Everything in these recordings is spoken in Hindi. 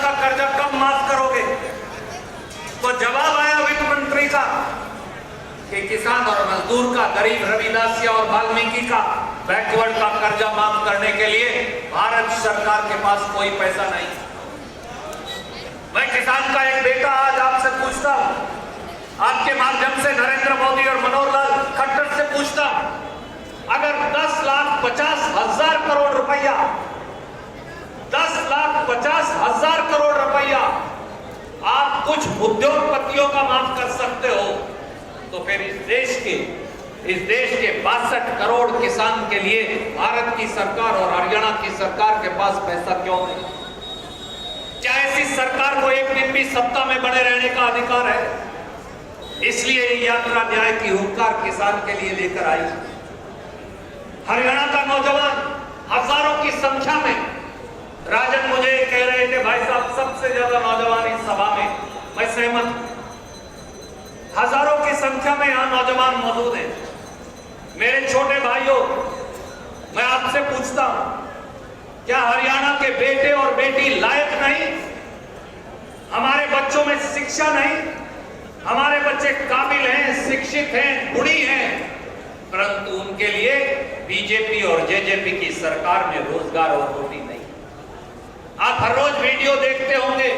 का कर्जा कब माफ करोगे? तो जवाब आया वित्त मंत्री का कि किसान और मजदूर का, गरीब रविदासिया और वाल्मीकि का, बैकवर्ड का कर्जा माफ करने के लिए भारत सरकार के पास कोई पैसा नहीं। मैं किसान का एक बेटा आज आपसे पूछता हूं, आपके माध्यम से नरेंद्र मोदी और मनोहर लाल खट्टर से पूछता हूं, अगर 10,50,000 करोड़ रुपया 10,50,000 करोड़ रुपया आप कुछ उद्योगपतियों का माफ कर सकते हो, तो फिर इस देश के 62 करोड़ किसान के लिए भारत की सरकार और हरियाणा की सरकार के पास पैसा क्यों नहीं? क्या ऐसी सरकार को एक दिन भी सत्ता में बने रहने का अधिकार है? इसलिए ये यात्रा न्याय की हुंकार किसान के लिए लेकर आई। हरियाणा का नौजवान हजारों की संख्या में, राजन मुझे कह रहे थे भाई साहब सबसे ज्यादा नौजवान इस सभा में, मैं सहमत हूं। हजारों की संख्या में यहां नौजवान मौजूद हैं। मेरे छोटे भाइयों, मैं आपसे पूछता हूं, क्या हरियाणा के बेटे और बेटी लायक नहीं? हमारे बच्चों में शिक्षा नहीं? हमारे बच्चे काबिल हैं, शिक्षित हैं, गुणी हैं, परंतु उनके लिए बीजेपी और जेजेपी की सरकार में रोजगार और रोटी नहीं। आप हर रोज वीडियो देखते होंगे,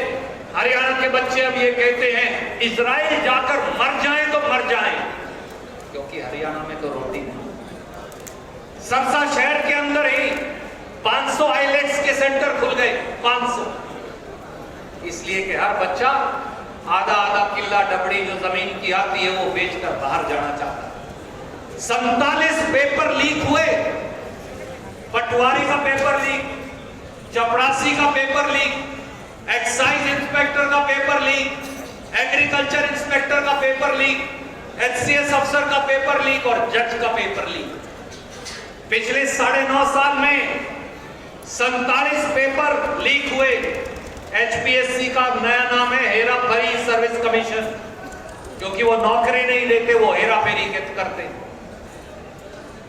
हरियाणा के बच्चे अब ये कहते हैं इजराइल जाकर मर जाएं तो मर जाएं, क्योंकि हरियाणा में तो रोटी नहीं। सरसा शहर के अंदर ही 500 आइलेट्स के सेंटर खुल गए, 500, इसलिए कि हर बच्चा आधा आधा किल्ला डबड़ी जो जमीन की आती है वो बेचकर बाहर जाना चाहता है। 47 पेपर लीक हुए, पटवारी का पेपर लीक, चपरासी का पेपर लीक, एक्साइज इंस्पेक्टर का पेपर लीक, एग्रीकल्चर इंस्पेक्टर का पेपर लीक, एचसीएस अफसर का पेपर लीक और जज का पेपर लीक। पिछले 9.5 साल में 47 पेपर लीक हुए। एचपीएससी का नया नाम है हेरा फेरी सर्विस कमीशन, क्योंकि वो नौकरी नहीं देते, वो हेरा फेरी करते।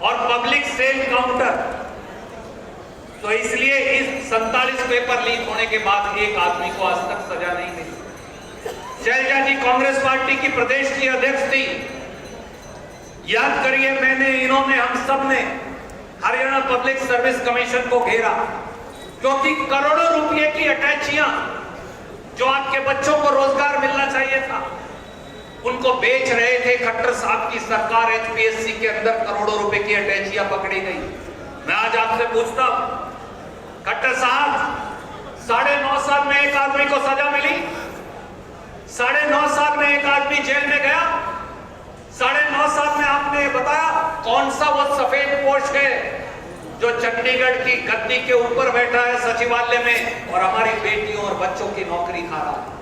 और पब्लिक सेल काउंटर, तो इसलिए इस 47 पेपर लीक होने के बाद एक आदमी को आज तक सजा नहीं मिली। शैलजा जी कांग्रेस पार्टी की प्रदेश की अध्यक्ष थी। याद करिए, इन्होंने हम सब ने हरियाणा पब्लिक सर्विस कमीशन को घेरा, क्योंकि करोड़ों रुपए की अटैचियां जो आपके बच्चों को रोजगार मिलना चाहिए था, उनको बेच रहे थे। खट्टर साहब की सरकार, एचपीएससी के अंदर करोड़ों रुपए की अटैचियां पकड़ी गई। मैं आज आपसे पूछता हूं, खट्टर साहब 9.5 साल में एक आदमी को सजा मिली? 9.5 साल में एक आदमी जेल में गया? 9.5 साल में आपने बताया कौन सा वो सफेद पोश है जो चंडीगढ़ की गद्दी के ऊपर बैठा है सचिवालय में और हमारी बेटियों और बच्चों की नौकरी खा रहा है?